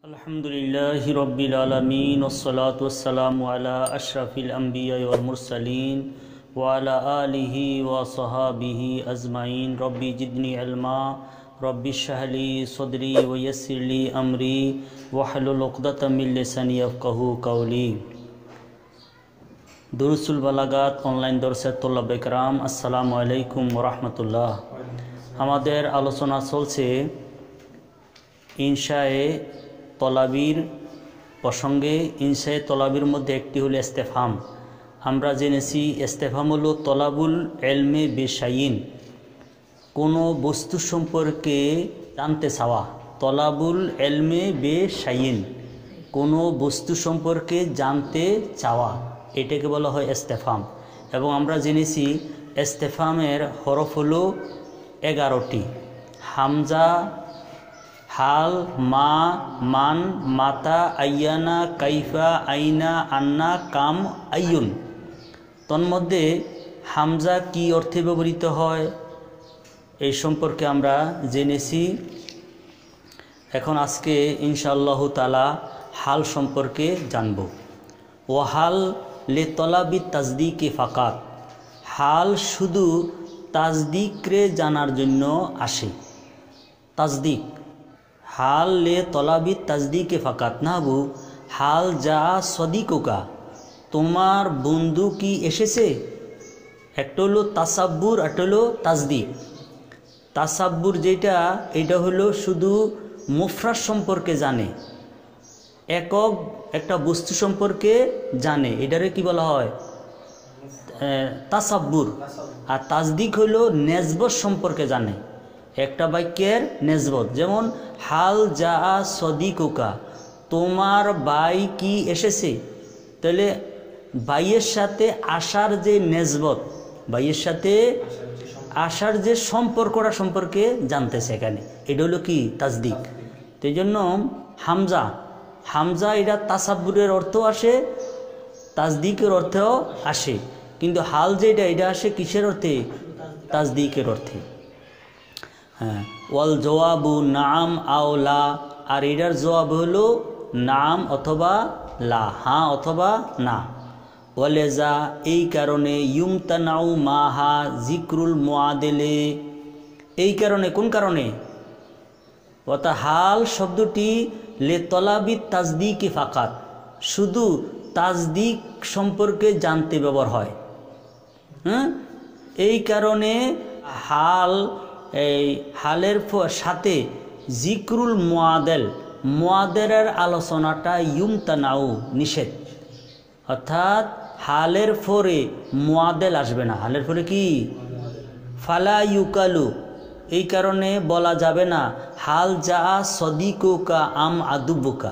अल्हम्दुलिल्लाहि रब्बिल आलमीन वस्सलातु वस्सलामु अला अशरफिल अंबिया वल मुरसलीन व अला आलिहि व सहाबिहि अजमाइन। रब्बी जिदनी इल्मा रब्बि इश्रह ली सदरी व यस्सिर ली अमरी वहलुल उक़दतम मिन लिसानी यफ़क़हू क़ौली। दुरुसुल बलागात ऑनलाइन दरसे तल्लाबे किराम अस्सलामु आलैकुम व रहमतुल्लाह। हमादेर आलोचना चलছে इंशाए तलाबिर प्रसंगे। इंशाए तलाबिर मध्य एकटी हलो इस्तेफाम। आमरा जेनेছি इस्तेफाम हलो तलाबुल इल्मे बेशायिन, कोनो बस्तु सम्पर्के जानते चाওয়া। तलाबुल इल्मे बेशायिन, कोनो बस्तु सम्पर्के जानते चाওয়া, एटाके बला हय इस्तेफाम। एबं आमरा जेनेছি इस्तेफामेर हरफ हलो 11टी। हामजा, हाल, मा, मान, माता, आय्याना, काइफा, आइना, आन्ना, काम, आय्युन। तन्मध्ये हामजा की अर्थे व्यवहृत हय এই সম্পর্কে আমরা জেনেছি। এখন আজকে ইনশাআল্লাহু তাআলা হাল সম্পর্কে জানব। ওয়াহাল লে তলাবি তাজদিকে ফাকাত, হাল শুধু তাজদিকরে জানার জন্য আসে। তাজদিক हाल ले तलाबी तजदीके फ़ाकात नाबू हाल जा सदिकोका, तुम्हार बंधु की एसेছে। একটা হলো তাসাব্বুর, একটা হলো তাজদিক। তাসাব্বুর যেটা, এটা হলো শুধু মুফরাদ সম্পর্কে জানে, একক একটা বস্তু সম্পর্কে জানে, এটারে কি বলা হয়? তাসাব্বুর। আর তাজদিক হলো নেসবত সম্পর্কে জানে, একটা বাক্যের নেসবত। যেমন হাল যা সদিকুকা, তোমার ভাই কি এসেছে, তাহলে ভাইয়ের সাথে আসার যে নেসবত, ভাইয়ের সাথে আসার যে সম্পর্কটা সম্পর্কে জানতেছে এখানে, এটা হলো কি? তাজদিক। তো এই জন্য হামজা, হামজা এটা তাসাব্বুরের অর্থ আসে, তাজদিকের অর্থেও আসে। কিন্তু হাল যেটা, এটা আসে কিসের অর্থে? তাজদিকের অর্থে। হ্যাঁ, ওয়াল জওয়াবু নাম আও লা, আর এটার জবাব হলো নাম অথবা লা, হ্যাঁ অথবা না। ওয়ালেজা এই কারণে, ইউমতানাউ মাহা জিক্রুল মুআদেলে, এই কারণে, কোন কারণে? অর্থাৎ হাল শব্দটি লে তলাবি তাজদিকে ফাকাত, শুধু তাজদিক সম্পর্কে জানতে ব্যবহার হয়। হ্যাঁ, এই কারণে হাল, এই হালের সাথে জিক্রুল মুআদেল, মুআদেলের আলোচনাটা ইউমতানাউ নিষেধ। অর্থাৎ হালের পরে মুআদেল আসবে না। হালের পরে কি? ফালা ইউকালু, এই কারণে বলা যাবে না হাল যা সদিকুকা আম আদুবুকা,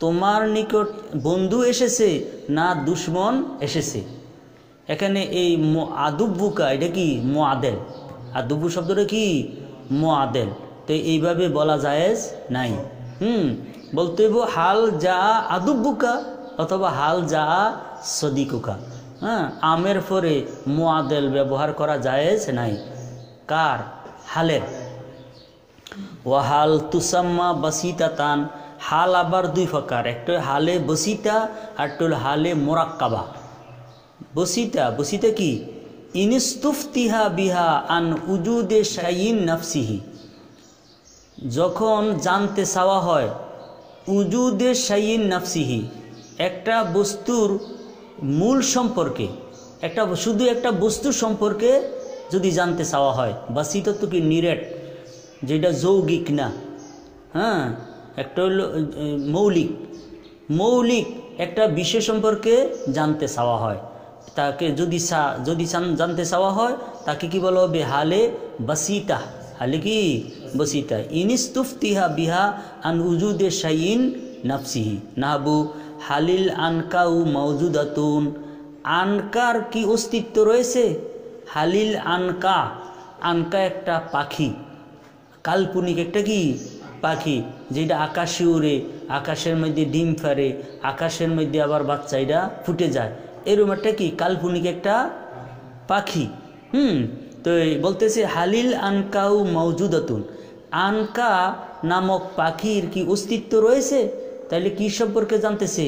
তোমার নিকট বন্ধু এসেছে না দুশ্মন এসেছে। এখানে এই আদুবুকা, এটা কি? মুআদেল। আদুবু শব্দটা কি? মুআদেল। তো এইভাবে বলা জায়েজ নাই। বলতে হইব হাল যা আদুবুকা অথবা হাল যা সদিকুকা। হ্যাঁ, আমের পরে মুআদেল ব্যবহার করা জায়েজ নাই। কার? হালের। ওয়াহাল তুসাম্মা বাসিতাতান, হাল আবার দুই প্রকার, একটা হালে বসিতা আর একটা হলো হালে মোরাক্কাবা। বসিতা, বসিতা কি? ইনিস্তুফতিহা বিহা আন উজুদে শাইইন নাফসিহি, যখন জানতে চাওয়া হয় উজুদে শাইইন নাফসিহি, একটা বস্তুর মূল সম্পর্কে, একটা শুধু একটা বস্তু সম্পর্কে যদি জানতে চাওয়া হয়। বাসিত তো কি? নিরেট, যেটা যৌগিক না। হ্যাঁ, একটা হলো মৌলিক। মৌলিক একটা বিষয় সম্পর্কে জানতে চাওয়া হয়, তাকে যদি জানতে চাওয়া হয় তাকে কি বলা হবে? হালে বাসিতা। হালে কি? বসিতা। ইনিস্তুফতিহা বিহা আন উজুদে শাইইন নাফসিহি নাহবু হালিল আনকাউ মাউজুদাতুন, আনকার কি অস্তিত্ব রয়েছে? হালিল আনকা, আনকা একটা পাখি, কাল্পনিক একটা কি? পাখি, যেটা আকাশে উড়ে, আকাশের মধ্যে ডিম ফারে, আকাশের মধ্যে আবার বাচ্চা এটা ফুটে যায়, এরকম একটা কি? কাল্পনিক একটা পাখি। তো বলতেছে হালিল আনকাউ মাউজুদাতুন, আনকা নামক পাখির কি অস্তিত্ব রয়েছে? তাহলে কি সম্পর্কে জানতেছে?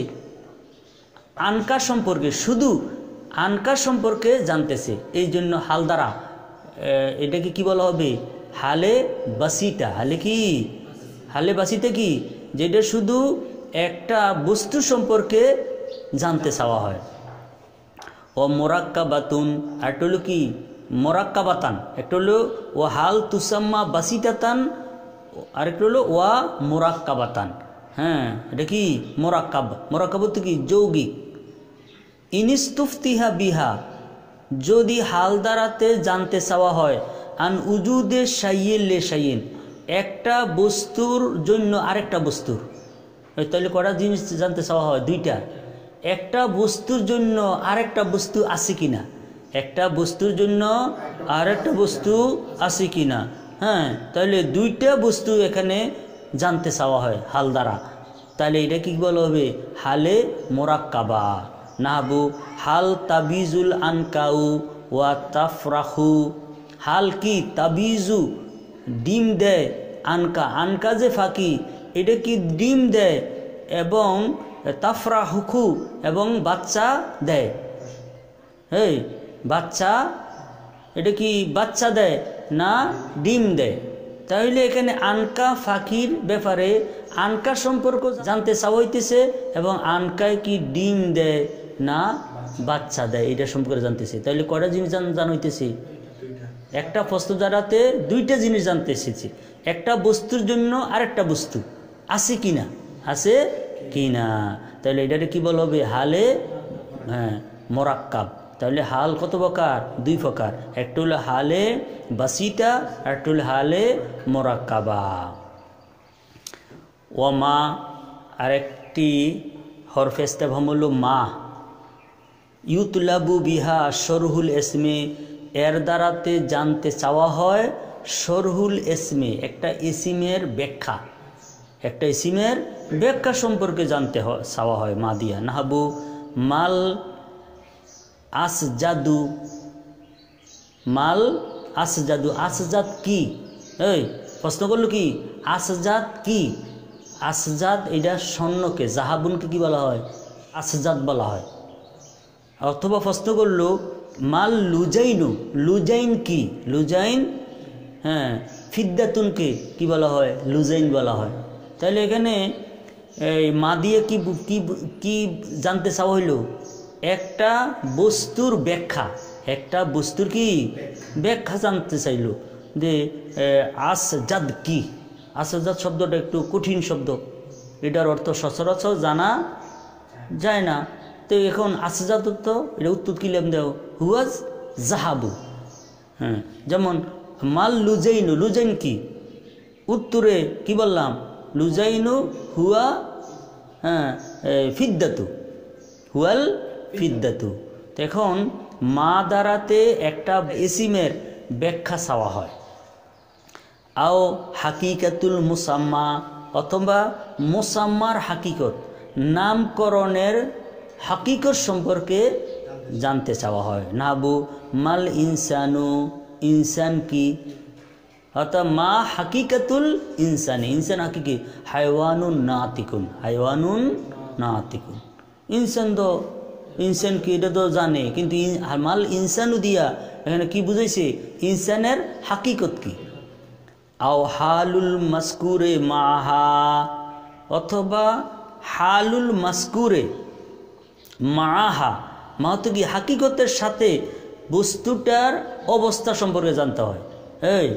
আনকা সম্পর্কে, শুধু আনকা সম্পর্কে জানতেছে। এই জন্য হাল দ্বারা এটাকে কি বলা হবে? হালে বাসিটা। হালে কি? হালে বাসিতে কি? যেটা শুধু একটা বস্তু সম্পর্কে জানতে চাওয়া হয়। ও মোরাক্কাবাতুন, একটা হলো কি মোরাক্কাবাতান, একটা হলো ও হাল তুসাম্মা বাসিতাতান, আরেকটা হলো ওয়া মোরাক্কাবাতান। হ্যাঁ, এটা কি মোরাক্কাব। মোরাক্কাবত কি? যৌগিক। ইনিস্তুফতিহা বিহা, যদি হাল দ্বারাতে জানতে চাওয়া হয় আন উজুদে শাইয়েন লে শাইয়েন, একটা বস্তুর জন্য আরেকটা বস্তুর, তাহলে কটা জিনিস জানতে চাওয়া হয়? দুইটা। একটা বস্তুর জন্য আরেকটা বস্তু আছে কিনা, একটা বস্তুর জন্য আরেকটা বস্তু আছে কিনা। হ্যাঁ, তাহলে দুইটা বস্তু এখানে জানতে চাওয়া হয় হাল দ্বারা। তাহলে এটা কি বলা হবে? হালে মোরাক্কাবা। নাহবু হাল তাবিজুল আনকাউ ওয়া তাফরাহু, হাল কি তাবিজু ডিম দেয়, আনকা, আনকা যে ফাঁকি, এটা কি ডিম দেয়, এবং তাফরাহুখু এবং বাচ্চা দেয়। এই বাচ্চা, এটা কি বাচ্চা দেয় না ডিম দেয়? তাহলে এখানে আনকা ফাঁকির ব্যাপারে আনকা সম্পর্ক জানতে চাওয়া হইতেছে, এবং আনকায় কি ডিম দেয় না বাচ্চা দেয় এটা সম্পর্কে জানতেছে। তাহলে কয়টা জিনিস জানা হইতেছে? একটা প্রশ্ন দ্বারাতে দুইটা জিনিস জানতে এসেছে। একটা বস্তুর জন্য আরেকটা বস্তু আছে কিনা, আছে কিনা। তাহলে এটাকে কি বলা হবে? হালে মোরাক্কাব। তাহলে হাল কত প্রকার? দুই প্রকার। একটা হলো হালে বাসিটা, আর একটা হলো হালে মোরাক্কাবা। ওমা, আরেকটি হরফে ইস্তেফহাম হলো মা। ইউতলাবু বিহা শরহুল ইসমে, এর দ্বারাতে জানতে চাওয়া হয় শরহুল ইসমে, একটা ইসিমের ব্যাখ্যা, একটা ইসিমের ব্যাখ্যা সম্পর্কে জানতে চাওয়া হয় মা দিয়া। নাহাবু মাল আসজাদু, মাল আসজাদু, আসজাদ কি? এই প্রশ্ন করলো কি? আসজাদ কি? আসজাদ এটা স্বর্ণকে, জাহাবুনকে কি বলা হয়? আসজাদ বলা হয়। অথবা প্রশ্ন করলো মাল লুজাইনু, লুজাইন কি? লুজাইন, হ্যাঁ, ফিদ্দাতুনকে কি বলা হয়? লুজাইন বলা হয়। তাহলে এখানে এই মা দিয়ে কি কি জানতে চাওয়া হইল? একটা বস্তুর ব্যাখ্যা, একটা বস্তুর কি ব্যাখ্যা জানতে চাইল। যে আসজাদ কি? আসজাদ শব্দটা একটু কঠিন শব্দ, এটার অর্থ সচরাচর জানা যায় না। তো এখন আসজাদ তো এটা উত্তর কি লেম দেও? হুয়াজ জাহাবু। হ্যাঁ, যেমন মাল লুজাইনু, লুজাইন কি? উত্তরে কি বললাম? লুজাইনু হুয়া, হ্যাঁ, ফিদ্দাতু, হুয়াল ফিদ্দাতু। এখন মা দ্বারাতে একটা ইসিমের ব্যাখ্যা চাওয়া হয়। আও হাকিকাতুল মুসাম্মা, অথবা মুসাম্মার হাকিকত, নামকরণের হাকিকত সম্পর্কে জানতে চাওয়া হয়। নাবু মাল ইনসানু, ইনসান কি? অর্থাৎ মা হাকিকাতুল ইনসান, ইনসান হাকিকি হাইওয়ানুন নাতিকুন, হাইওয়ানুন নাতিকুন। ইনসান তো, ইনসান কি এটা তো জানে, কিন্তু মাল ইনসানু দিয়া এখানে কি বুঝাইছে? ইনসানের হাকিকত কি? আও হালুল মাসকুরে মাহা, অথবা হালুল মাসকুরে মাহা, মা তো কি হাকিকতের সাথে বস্তুটার অবস্থা সম্পর্কে জানতে হয়। এই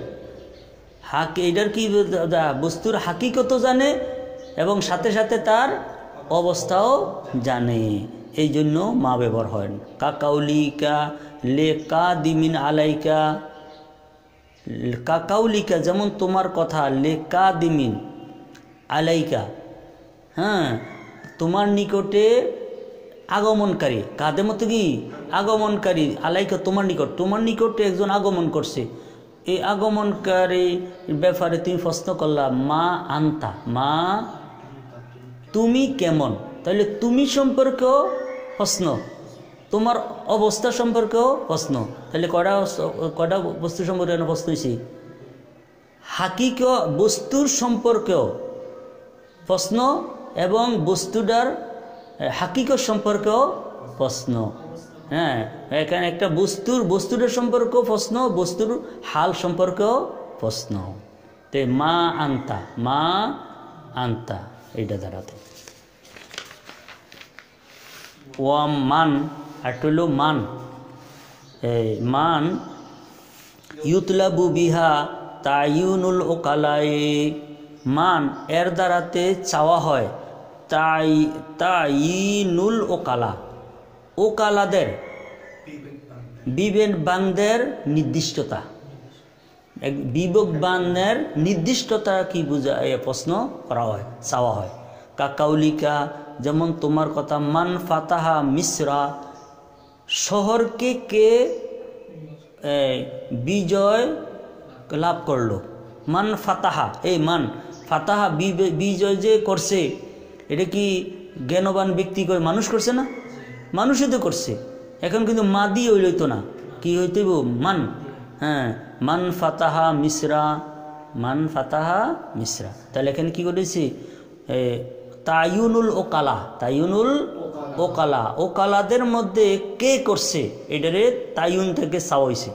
এটার কি বস্তুর হাকিকতও জানে এবং সাথে সাথে তার অবস্থাও জানে। এই জন্য মা ব্যবহার হয়। কাকাউলিকা লে কা দিমিন আলাইকা, কাকাউলিকা যেমন তোমার কথা, লে কা দিমিন আলাইকা, হ্যাঁ, তোমার নিকটে আগমনকারী, কাদের মতো কি আগমনকারী, আলাইকা তোমার নিকট, তোমার নিকটে একজন আগমন করছে। এই আগমনকারী ব্যাপারে তুমি প্রশ্ন করলা মা আন্তা, মা তুমি কেমন? তাহলে তুমি সম্পর্কেও প্রশ্ন, তোমার অবস্থা সম্পর্কেও প্রশ্ন। তাহলে কয়টা বস্তু সম্পর্কে প্রশ্ন হয়েছে? হাকিক বস্তুর সম্পর্কেও প্রশ্ন এবং বস্তুটার হাকিকত সম্পর্কেও প্রশ্ন। হ্যাঁ, এখানে একটা বস্তুটার সম্পর্কেও প্রশ্ন, বস্তুর হাল সম্পর্কেও প্রশ্ন। তে মা আন্তা এইটা দাঁড়াতে ওয়াম মান আর হলো মান ইউতলাবু বিহা তাইয়ুনুল ওকালাই। মান এর দ্বারাতে চাওয়া হয় তাইয়ুনুল ওকালাদের বিবেকবানদের নির্দিষ্টতা। বিবেকবানের নির্দিষ্টতা কি বোঝায় প্রশ্ন করা হয়, চাওয়া হয়। কাকাউলিকা যেমন তোমার কথা, মান ফাতাহা মিসরা শহরকে কে বিজয় লাভ করলো। মান ফাতাহা, এই মান ফাতাহা বিজয় যে করছে, এটা কি জ্ঞানবান ব্যক্তি করে মানুষ করছে না? মানুষই তো করছে। এখন কিন্তু মাদি হইলইতো না, কি হইতে মান। হ্যাঁ, মান ফাতাহা মিসরা। তাহলে এখানে কি করেছি? তাইয়ুনুল ওকালাদের মধ্যে কে করছে এটারে তাইয়ুন থেকে চাওয়া হয়েছে,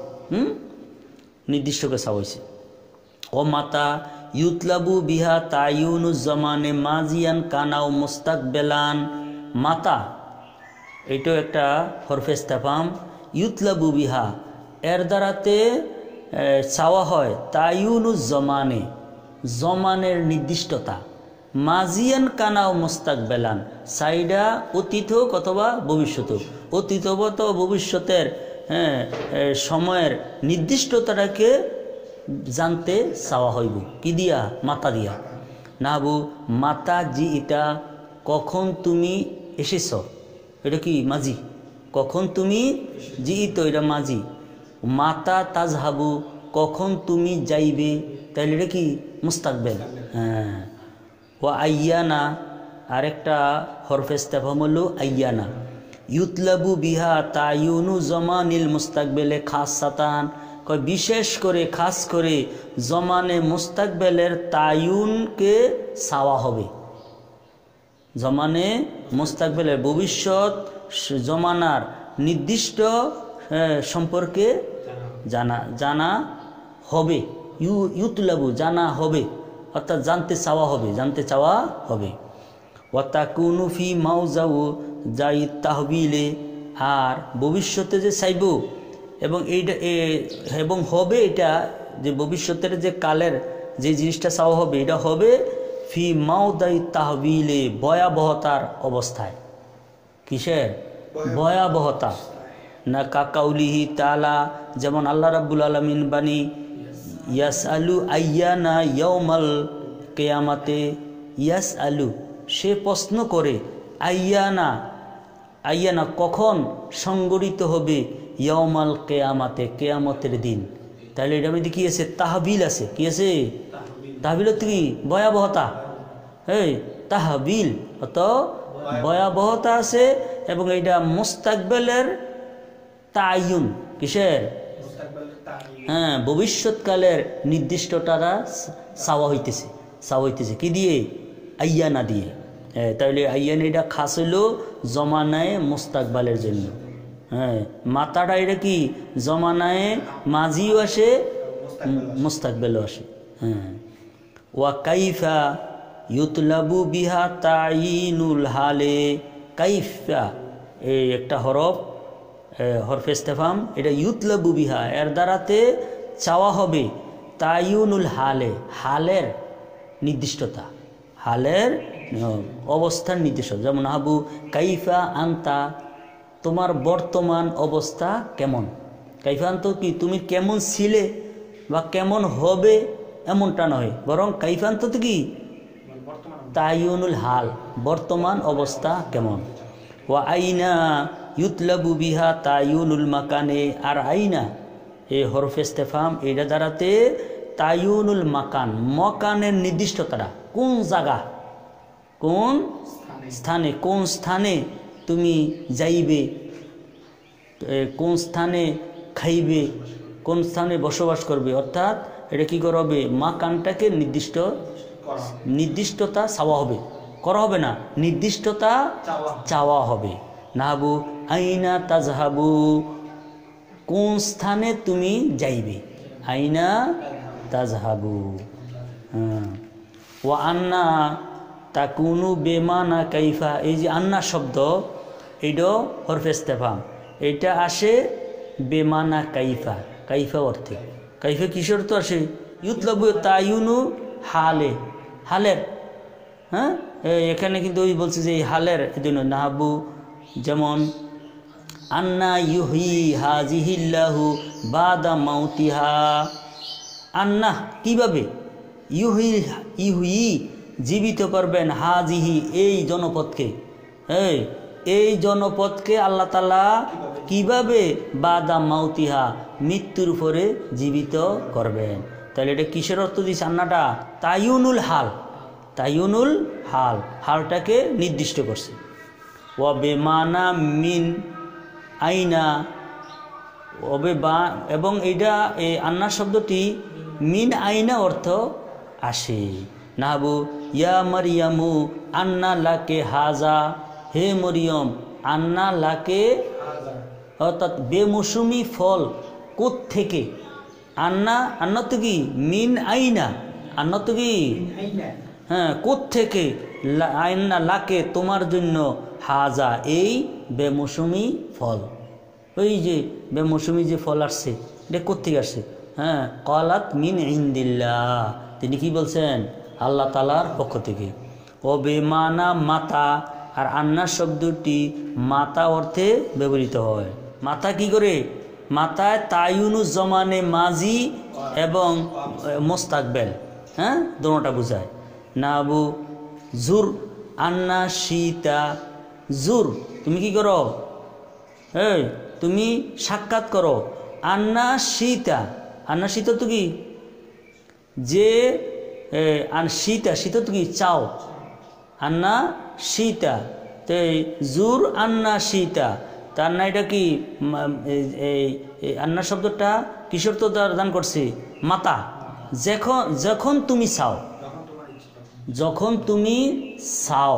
নির্দিষ্টকে চাওয়া হয়েছে। ও মাতা ইউতলাবু বিহা তাইয়ুনুজ জামানে মাজিয়ান কানাও মুস্তাকবেলান। মাতা এইটাও একটা হরফে ইস্তেফহাম। ইউতলাবু বিহা এর দ্বারাতে চাওয়া হয় তাইয়ুনুজ জমানের নির্দিষ্টতা। মাজিয়ান কানাও মুস্তাকবেলান সাইডা অতীত হোক অথবা ভবিষ্যৎ হোক। অতীত অথবা ভবিষ্যতের সময়ের নির্দিষ্টতাটাকে জানতে চাওয়া হইব কি দিয়া? মাতা দিয়া। নাবু মাতা জি ইটা কখন তুমি এসেছ, এটা কি মাজি। কখন তুমি জি ইতো, এটা মাজি। মাতা তাজহাবু কখন তুমি যাইবে, তাহলে এটা কি? মুস্তাকবেল। হ্যাঁ। ও আইয়ানা আরেকটা হরফে ইস্তেফহাম হলো আইয়ানা। ইউতলাবু বিহা তাইয়ুনু জমানিল মুস্তাকবেলে খাসাতান, বিশেষ করে খাস করে জমানে মুস্তাকবেলের তাইয়ুনকে চাওয়া হবে। জমানে মুস্তাকবেলের ভবিষ্যৎ জমানার নির্দিষ্ট সম্পর্কে জানা হবে। ইউতলাবু জানা হবে, অর্থাৎ জানতে চাওয়া হবে। ওয়াতাকুনু ফি মাউজাউ যাই তাহবিলে, আর ভবিষ্যতে যে চাইব এবং এইটা এবং হবে, এটা যে ভবিষ্যতের যে কালের যে জিনিসটা চাওয়া হবে, এটা হবে ফি মাউদাই তাহবিলে ভয়াবহতার অবস্থায়। কিসের ভয়াবহতা? না কাকাউলিহি তাআলা যেমন আল্লাহ রাব্বুল আলামিন বাণী ইয়াসআলু আইয়ানা ইয়াউমাল কিয়ামাতে। ইয়াসআলু সে প্রশ্ন করে, আইয়ানা কখন সংগঠিত হবে, ইয়াউমাল কিয়ামাতে কিয়ামতের দিন। তাহলে এটা মধ্যে কি আছে? তাহবিল আছে। কি আছে? তাহবিল কি? ভয়াবহতা। এই তাহবিল অত ভয়াবহতা আছে এবং এটা মুস্তাকবেলের তাইয়ুন। কিসের? হ্যাঁ, ভবিষ্যৎকালের নির্দিষ্টটা চাওয়া হইতেছে কি দিয়ে? আইয়ানা দিয়ে। তাহলে আইয়ানা এটা খাস হইল জমানায় মুস্তাকবালের জন্য। হ্যাঁ, মাতাটা এটা কি? জমানায় মাজিও আসে, মুস্তাকবেলও আসে। হ্যাঁ। ওয়া কাইফা ইউতলাবু বিহা তাইয়িনুল হালে। কাইফা এই একটা হরফে ইস্তেফহাম, এটা ইউতলাবু বিহা এর দ্বারাতে চাওয়া হবে তাইয়ুনুল হালের নির্দিষ্টতা, হালের অবস্থার নির্দিষ্টতা। যেমন হাবু কাইফা আন্তা, তোমার বর্তমান অবস্থা কেমন। কাইফা আন্ত কি? তুমি কেমন ছিলে বা কেমন হবে এমনটা নয়, বরং কাইফা আন্ত কি? তাইয়ুনুল হাল, বর্তমান অবস্থা কেমন। ওয়া আইনা ইউতলাবু বিহা তাইয়ুনুল মাকানে। আর আইনা এই হরফে ইস্তেফহাম, এটা দ্বারাতে তাইয়ুনুল মকানের নির্দিষ্টতাটা, কোন জায়গা, কোন স্থানে তুমি যাইবে, কোন স্থানে খাইবে, কোন স্থানে বসবাস করবে, অর্থাৎ এটা কি করা হবে মাকানটাকে নির্দিষ্টতা চাওয়া হবে, করা হবে না, নির্দিষ্টতা চাওয়া হবে। নাহাবু আইনা তাজহাবু, কোন স্থানে তুমি যাইবে, আইনা তাজহাবু। ও আন্না তাকুনু বেমানা কাইফা, এই যে আন্না শব্দ এইটা হরফে ইস্তেফহাম, এটা আসে বেমানা কাইফা, কাইফা অর্থে। কাইফা কিসের তো আসে ইউতলাবু তায়ুনু হালে, হালের। হ্যাঁ এখানে কিন্তু ওই বলছে যে এই হালের এজন্য নাহাবু, যেমন আন্না ইউহি হাজিহিল্লাহু বাদা মাউতিহা, আন্না কিভাবে, ইহুই জীবিত করবেন, হাজিহি এই জনপদকে, এই জনপদকে আল্লাহ তাআলা কিভাবে বাদা মাউতিহা মৃত্যুর পরে জীবিত করবেন। তাহলে এটা কিসের অর্থ দিচ্ছে আন্নাটা, তায়ুনুল হাল, তায়ুনুল হাল, হালটাকে নির্দিষ্ট করছে। ওয়া বেমানা মিন আইনা, এবং এইটা এই আন্না শব্দটি মিন আইনা অর্থ আসে। নাহাবু ইয়া মারিয়ামু আন্না লাকে হাজা, হে মরিয়ম আন্না লাকে, অর্থাৎ বেমৌসুমি ফল কোত্থেকে, আন্না, আন্না তো কি মিন আইনা, আন্না তো কি হ্যাঁ কোত্থেকে, আইনা লাকে তোমার জন্য, হাজা এই বেমৌসুমি ফল, ওই যে বেমৌসুমি যে ফল আসছে এটা কোত্থেকে আসছে, হ্যাঁ কালাত মিন ইনদিল্লাহ, তিনি কি বলছেন আল্লাহ তাআলার পক্ষ থেকে। ও বেমানা মাতা, আর আন্না শব্দটি মাতা অর্থে ব্যবহৃত হয়। মাতা কি করে, মাতায় তায়ুনু জমানে মাজি এবং মোস্তাকবেল, হ্যাঁ দোনোটা বোঝায়। নাবু জুর আন্না শীতা, জুর তুমি কি করো, এই তুমি সাক্ষাৎ করো, আন্না শীতা, আন্না শীত তো কি যে শীতা, শীত তো কি চাও, আন্না শীতা, তো জুর আন্না শীতা, তার না এটা কি আন্না শব্দটা কিশোর তো দান করছে মাতা, যখন তুমি চাও, যখন তুমি চাও,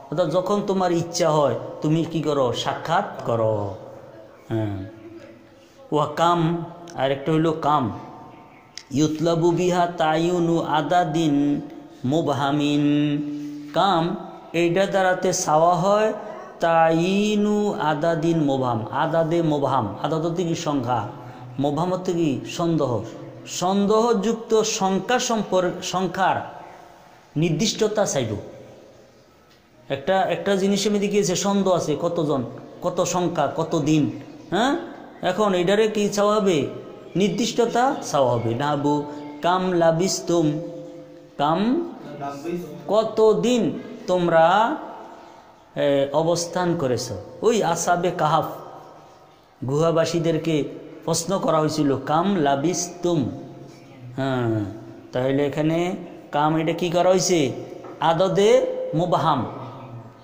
অর্থাৎ যখন তোমার ইচ্ছা হয় তুমি কি করো সাক্ষাৎ করো। হ্যাঁ ওয়া কাম, আর একটা হইল কাম, ইউতলাবু বিহা তায়ুনু আদাদিন মুবহামিন, কাম এইটা দ্বারাতে চাওয়া হয় তাইনু আদাদিন মোবহাম, আদাদে মোবহাম, আদাদ কি সংখ্যা, মোবহাম কি সন্দেহ, সন্দেহযুক্ত সংখ্যার নির্দিষ্টতা চাইব। একটা জিনিসের মধ্যে গিয়েছে সন্দেহ আছে, কতজন, কত সংখ্যা, কত দিন, হ্যাঁ এখন এটারে কি চাওয়া হবে, নির্দিষ্টতা চাওয়া হবে। নাবু কাম লাবিস্তুম, কাম কতদিন তোমরা অবস্থান করেছ, ওই আসাবে কাহাফ গুহাবাসীদেরকে প্রশ্ন করা হয়েছিল কাম লাবিস্তুম। হ্যাঁ তাহলে এখানে কাম এটা কি করা হয়েছে আদদে মুবহাম,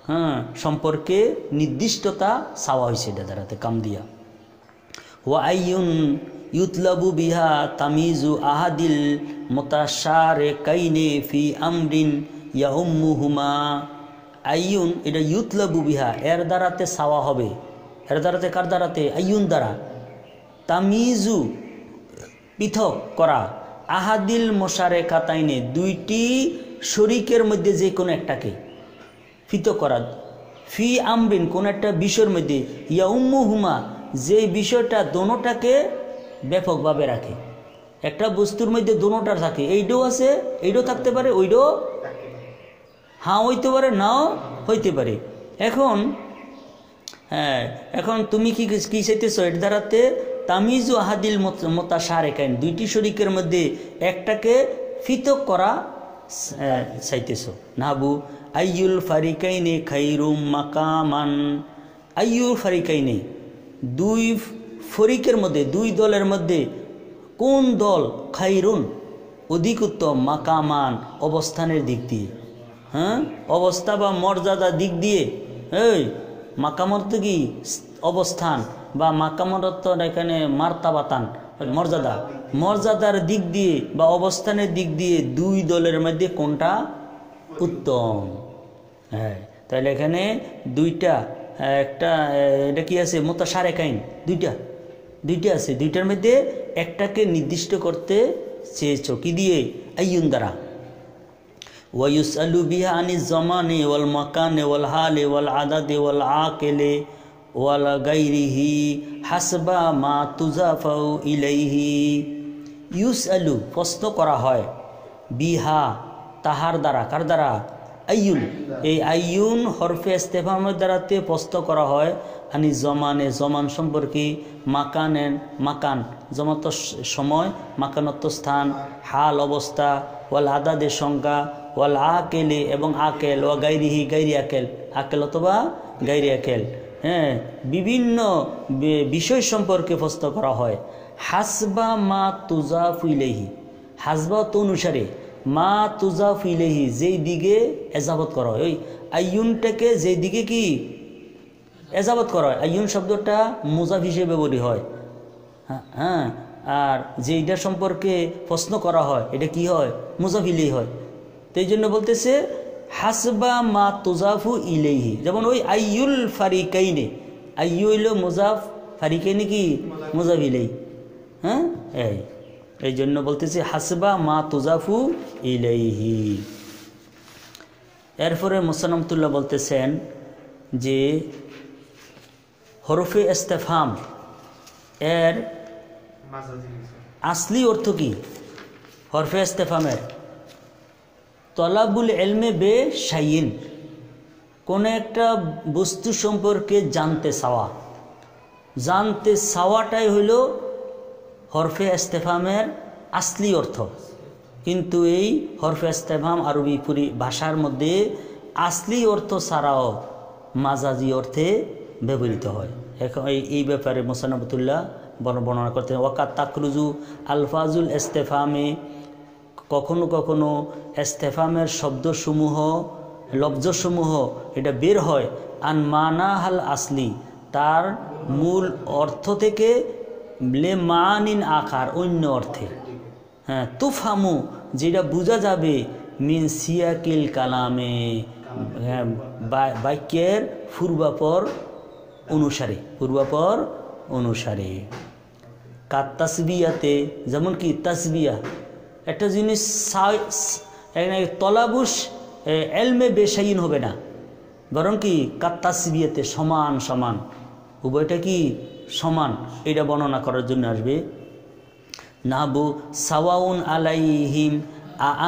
হ্যাঁ সম্পর্কে নির্দিষ্টতা চাওয়া হয়েছে এটা দ্বারাতে কাম দিয়া। ওয়া আইয়ুন ইউতলাবু বিহা তামিজু আহাদিল মুতাশারিকাইনি ফি আমরিন ইয়াউম্মুহুমা, আইয়ুন এটা ইউতলাবু বিহা এর দ্বারাতে চাওয়া হবে, এর দ্বারাতে কার দ্বারাতে, আইয়ুন দ্বারা, তামিজু পৃথক করা, আহাদিল মুশারিকাতাইনি দুইটি শরীকের মধ্যে যে কোনো একটাকে পৃথক করা, ফি আমরিন কোন একটা বিষয়ের মধ্যে, ইয়াউম্মুহুমা যে বিষয়টা দোনোটাকে ব্যাপকভাবে রাখে, একটা বস্তুর মধ্যে দোনোটা থাকে, এইটাও আছে এইটাও থাকতে পারে, ওইটাও হ্যাঁ হইতে পারে নাও হইতে পারে। এখন হ্যাঁ এখন তুমি কি কি চাইতেছ এর দ্বারাতে তামিজু আহাদিল মুতাশারিকাইন দুইটি শরীকের মধ্যে একটাকে পৃথক করা চাইতেছ। নাবু আইয়ুল ফারিকাইনি খাইরুম মাকামান, আইয়ুল ফারিকাইনি দুই ফরিকের মধ্যে, দুই দলের মধ্যে কোন দল খাইরুন অধিক উত্তম, মাকামান অবস্থানের দিক দিয়ে, হ্যাঁ অবস্থা বা মর্যাদা দিক দিয়ে, এই মাকামত কি অবস্থান বা মাকামত এখানে মার্তাবাতান মর্যাদা, মর্যাদার দিক দিয়ে বা অবস্থানের দিক দিয়ে দুই দলের মধ্যে কোনটা উত্তম। হ্যাঁ, তাহলে এখানে দুইটা, একটা এটা কি আছে মুতাশারিকাইন, দুইটা আছে, দুইটার মধ্যে একটাকে নির্দিষ্ট করতে চেয়েছো কি দিয়ে? আইয়ুন দ্বারা। ওয়ায়ুসআলু বিহা আনিজ জামানি ওয়াল মাকানি ওয়াল হালি ওয়াল আদাদি ওয়াল আকিলি ওয়াল গায়রিহি হাসবা মা তুজাফাউ ইলাইহি। ইউসআলু প্রশ্ন করা হয়, বিহা তাহার দ্বারা, কার দ্বারা? আইয়ুন। এই আইয়ুন হরফে ইস্তেফহামের দ্বারাতে প্রশ্ন করা হয় আনি জমানে, জমান সম্পর্কে, মাকানেন মাকান জমাত সময়, মাকানত স্থান, হাল অবস্থা, ওয়াল আদাদের সংখ্যা, ওয়াল আকেলে এবং আকেল, ও গাইরিহি গাইরি আকেল, আকেল অথবা গাইরি আকেল। হ্যাঁ, বিভিন্ন বিষয় সম্পর্কে প্রশ্ন করা হয়। হাসবা মা তুজাফু ইলাইহি, হাসবা তো অনুসারে, মা তুজাফু ইলাইহি যেই দিকে এজাবত করা হয়, ওই আইয়ুনটাকে যেই দিকে কি এজাবত করা হয়, আইয়ুন শব্দটা মুজাফ হিসেবে ব্যবহৃত হয়। হ্যাঁ, আর যেইটা সম্পর্কে প্রশ্ন করা হয় এটা কি হয়? মুজাফ ইলাইহি হয়। তো এই জন্য বলতেছে হাসবা মা তুজাফু ইলাইহি, যেমন ওই আইয়ুল ফারিকাইনে, আইয়ু হইল মুজাফ, ফারিকাইনে কি মুজাফ ইলাইহি। হ্যাঁ, এই জন্য বলতেছে হাসবা মা তুজাফু ইলাইহি। এরপরে মুসান্নাফতুল্লাহ বলতেছেন যে হরফে ইস্তেফহাম এর আসলি অর্থ কি? হরফে ইস্তেফহামের তলাবুল ইলমে বে শাইইন, কোন একটা বস্তু সম্পর্কে জানতে চাওয়া, জানতে চাওয়াটাই হইল হরফে ইস্তেফহামের আসলি অর্থ। কিন্তু এই হরফে ইস্তেফহাম আরবি ভাষার মধ্যে আসলি অর্থ ছাড়াও মাজাজি অর্থে ব্যবহৃত হয়। এখন এই ব্যাপারে মুসান্নাফতুল্লাহ বর্ণনা করতেন। ওয়াকাত তাকরুজু আলফাজুল ইস্তেফহামে, কখনো কখনো ইস্তেফহামের শব্দসমূহ, লফজসমূহ এটা বের হয় আন মানাহাল আসলি, তার মূল অর্থ থেকে, লে মানিন আকার অন্য অর্থে। হ্যাঁ, তুফহামু যেটা বোঝা যাবে, মিন সিয়াকিল কালামে বাক্যের পূর্বাপর অনুসারে। কাত তাসবিয়াতে, যেমন কি তাসবিয়া একটা জিনিস তলাবুস এলমে বেশাইন হবে না, বরং কি কাত তাসবিয়াতে সমান সমান, উভয়টা কি সমান, এটা বর্ণনা করার জন্য আসবে। নাবু সাওয়াউন আলাইহিম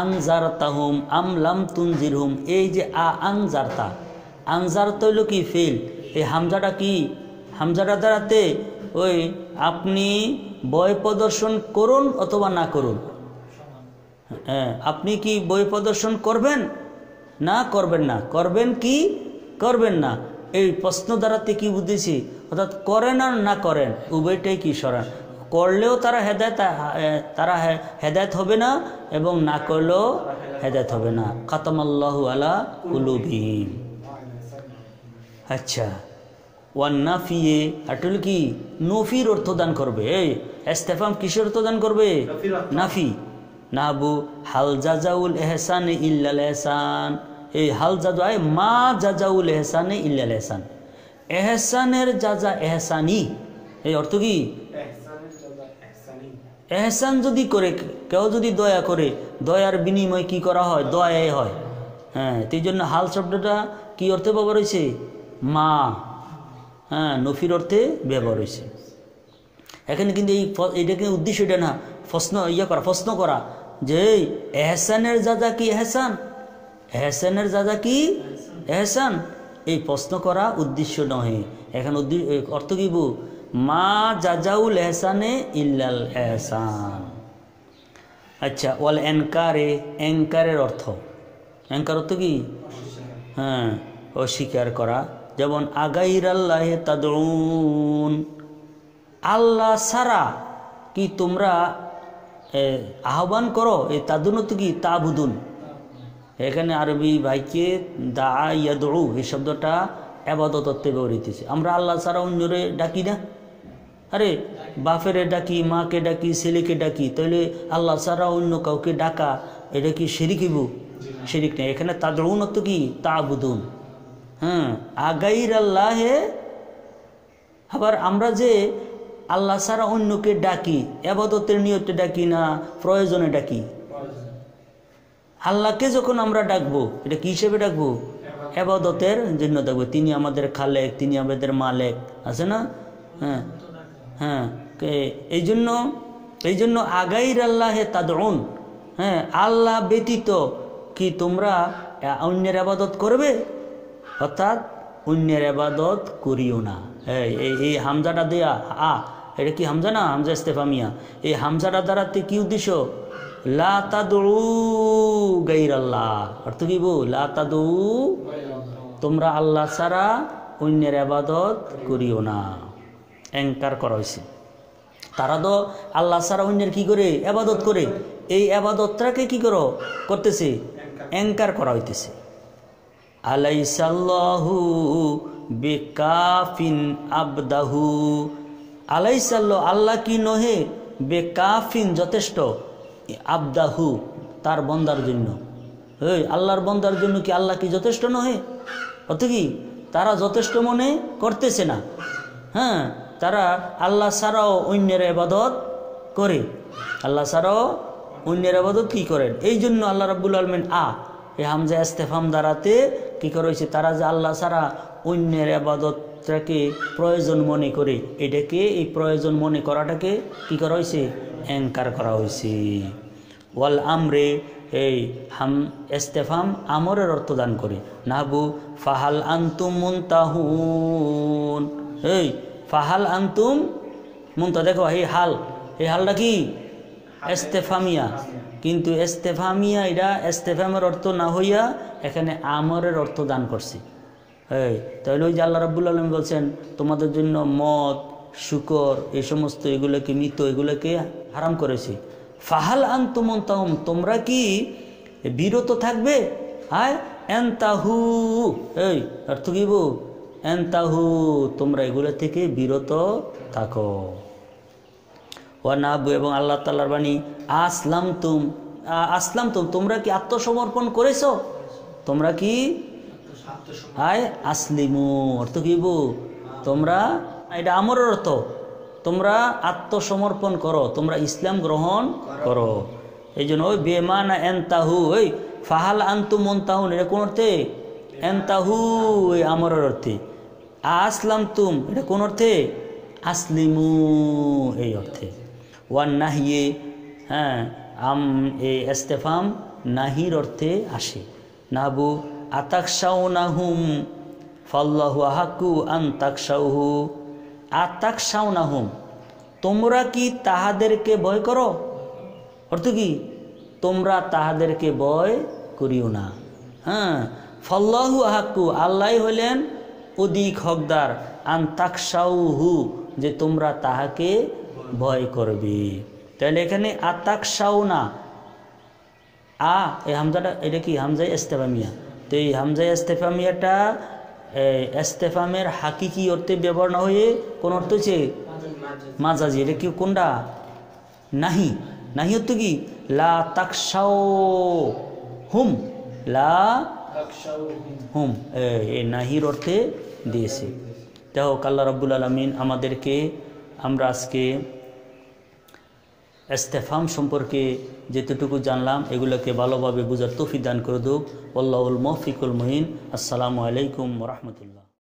আনজারতাহুম আম লাম তুনজিরহুম, এই যে আনজারতা, আনজারতা হইল কি ফেল, এই হামজাটা কি, হামজাটা দ্বারাতে ওই আপনি বয় প্রদর্শন করুন অথবা না করুন। হ্যাঁ, আপনি কি বই প্রদর্শন করবেন না করবেন না, করবেন কি করবেন না, এই প্রশ্ন দ্বারাতে কি বুঝেছি, অর্থাৎ করেন আর না করেন উভয়টাই কি সরান, করলেও তারা হেদায়েত হবে না এবং না করলেও হেদায়েত হবে না। খাতামাল্লাহু আলা কুলুবিহিম। আচ্ছা, ওয়ান নাফিয়ে আটল কি নফির অর্থ দান করবে। এই ইস্তেফহাম কিসের অর্থ দান করবে? নাফি। নাবু হাল জাজাউল এহসান ইল্লাল এহসান, এই হাল জাজা মা জাজাউল এহসান ইল্লাল এহসান, এহসানের জাজা এহসানি, এই অর্থ কি এহসান যদি করে কেউ, যদি দয়া করে, দয়ার বিনিময় কি করা হয়? দয়াই হয়। হ্যাঁ, এই জন্য হাল শব্দটা কি অর্থে ব্যবহার হয়েছে? মা। হ্যাঁ, নফির অর্থে ব্যবহার হয়েছে। এখানে কিন্তু এইটা কিন্তু উদ্দেশ্য এটা না প্রশ্ন করা যে এহসানের জাজা কি এহসান, এহসানের জাজা কি এহসান, এই প্রশ্ন করা উদ্দেশ্য নহে। এখন অর্থ কি বু? মা জাজাউল এহসানে ইল্লাল এহসান। আচ্ছা, ওয়াল এনকারে, এনকারের অর্থ, এনকার অর্থ কি? হ্যাঁ, অস্বীকার করা। যেমন আগাইরাল্লাহে তাদউন, আল্লাহ ছাড়া কি তোমরা আহ্বান করো, এই তাদুন তো কি তাবুদুন। এখানে আরবি ভাইকে দা ইয়াদউ এই শব্দটা ইবাদত অর্থে ব্যবহৃত হয়েছে। আমরা আল্লাহ ছাড়া অন্যরে ডাকি না। আরে বাপেরে ডাকি, মাকে ডাকি, ছেলেকে ডাকি, তাহলে আল্লাহ ছাড়া অন্য কাউকে ডাকা এটা কি শিরিক হইব? শিরিক নেই। এখানে তাদউন তো কি তাবুদুন, হ্যাঁ, আগাইর আল্লাহে। আবার আমরা যে আল্লাহ ছাড়া অন্যকে ডাকি, ইবাদতের নিয়তে ডাকি না প্রয়োজনে ডাকি? আল্লাহকে যখন আমরা ডাকবো এটা কি হিসেবে ডাকবো? ইবাদতের জন্য ডাকবো। তিনি আমাদের খালেক, তিনি আমাদের মালেক, আছে না? হ্যাঁ হ্যাঁ, এই জন্য আগাইর আল্লাহে তাদউন, হ্যাঁ, আল্লাহ ব্যতীত কি তোমরা অন্যের ইবাদত করবে? অর্থাৎ অন্যের ইবাদত করিও না। এই হামজাটা দেয়া এটা কি হামজা না? হামজা ইস্তেফামিয়া। এই হামজাটা দ্বারাতে কি উদ্দেশ্য? লা তাদউ গায়রাল্লাহ। অর্থ কি বল? লা তাদউ, তোমরা আল্লাহ ছাড়া অন্যের ইবাদত করিও না। এনকার করা হয়েছে। তারা তো আল্লাহ ছাড়া অন্যের কি করে? ইবাদত করে। এই ইবাদতটাকে কি করতেছে? এনকার করা হইতেছে। আলাইসাল্লাহু বেকাফিন আবদাহু, আলাইসাল্লাহ, আল্লাহ কি নহে, বেকাফিন যথেষ্ট, আবদাহু তার বন্দার জন্য। আল্লাহর বন্দার জন্য কি আল্লাহ কি যথেষ্ট নহে? অর্থ কি তারা যথেষ্ট মনে করতেছে না। হ্যাঁ, তারা আল্লাহ ছাড়াও অন্যের ইবাদত করে। আল্লাহ ছাড়াও অন্যের ইবাদত কি করেন? এই জন্য আল্লাহ রাব্বুল আলামিন এই হামজা ইস্তেফাম দ্বারাতে কি করেছে? তারা যে আল্লাহ ছাড়া অন্যের ইবাদতটাকে প্রয়োজন মনে করে, এটাকে, এই প্রয়োজন মনে করাটাকে কি করা হয়েছে? এনকার করা হয়েছে। ওয়াল আমরে, এই হাম ইস্তেফাম আমরের অর্থ দান করে। নাহবু ফাহাল আনতুম মুনতাহুন, এই ফাহাল আনতুম মুনতা, দেখো এই হালটা কি ইস্তেফামিয়া, কিন্তু ইস্তেফামিয়া এটা ইস্তেফামের অর্থ না হইয়া এখানে আমরের অর্থ দান করছে। তাহলে ওই যে আল্লাহ রাব্বুল আলামিন বলছেন তোমাদের জন্য মদ, শুকর, এই সমস্ত এগুলোকে, মৃত, এগুলোকে হারাম করেছি। ফাহাল আনতুম মুনতাহুন, তোমরা কি বিরত থাকবে? এনতাহু, এই অর্থ কি বউ? এনতাহু, তোমরা এগুলো থেকে বিরত থাকো। ওয়ানাবু, এবং আল্লাহ তাআলার বাণী, আসলাম তুম, তোমরা কি আত্মসমর্পণ করেছো? তোমরা কি আসলিমু, অর্থ কি বউ? তোমরা, এটা আমরের অর্থ, তোমরা আত্মসমর্পণ করো, তোমরা ইসলাম গ্রহণ করো। এই জন্য ওই বেমানা এনতাহু, ওই ফাহাল আনতুম মুনতাহুন, এটা কোন অর্থে? এনতাহু, ওই আমরের অর্থে। আসলাম তুম, এটা কোন অর্থে? আসলিমু, এই অর্থে। ওয়ান নাহিয়ে, হ্যাঁ, এই ইস্তেফাম নাহির অর্থে আসে। নাবু আতাকশাউনাহুম ফাল্লাহু আহাক্কু আন তাকশাউহু, আতাকশাউনাহুম, তোমরা কি তাহাদেরকে ভয় করো? অর্থ কি? তোমরা তাহাদেরকে ভয় করিও না। হ্যাঁ, ফাল্লাহু আহাক্কু, আল্লাহ হলেন অধিক হকদার, আন তাকশাউহু, যে তোমরা তাহাকে ভয় করবে। তাহলে এখানে আতাকশাউনা, এই হামজাটা, এটা কি হামজা ইস্তেফামিয়া। তো এই হামজা ইস্তেফামিয়াটা ইস্তেফামের হাকিকি অর্থে ব্যবহার না হয়ে কোন অর্থ হচ্ছে? মাজাজি। এটা কি কোনটা? নাহি। নাহি অর্থ কি? লা তাকশাউ হুম, লা হুম, এই নাহির অর্থে দিয়েছে। দেখো আল্লাহ রাব্বুল আলামিন আমাদেরকে, আমরা আজকে ইস্তেফাম সম্পর্কে যেতটুকু জানলাম এগুলোকে ভালোভাবে বুঝার তৌফিক দান করে দিক। আল্লাহুল মুওয়াফিকুল মুইন। আসসালামু আলাইকুম ওয়া রাহমাতুল্লাহ।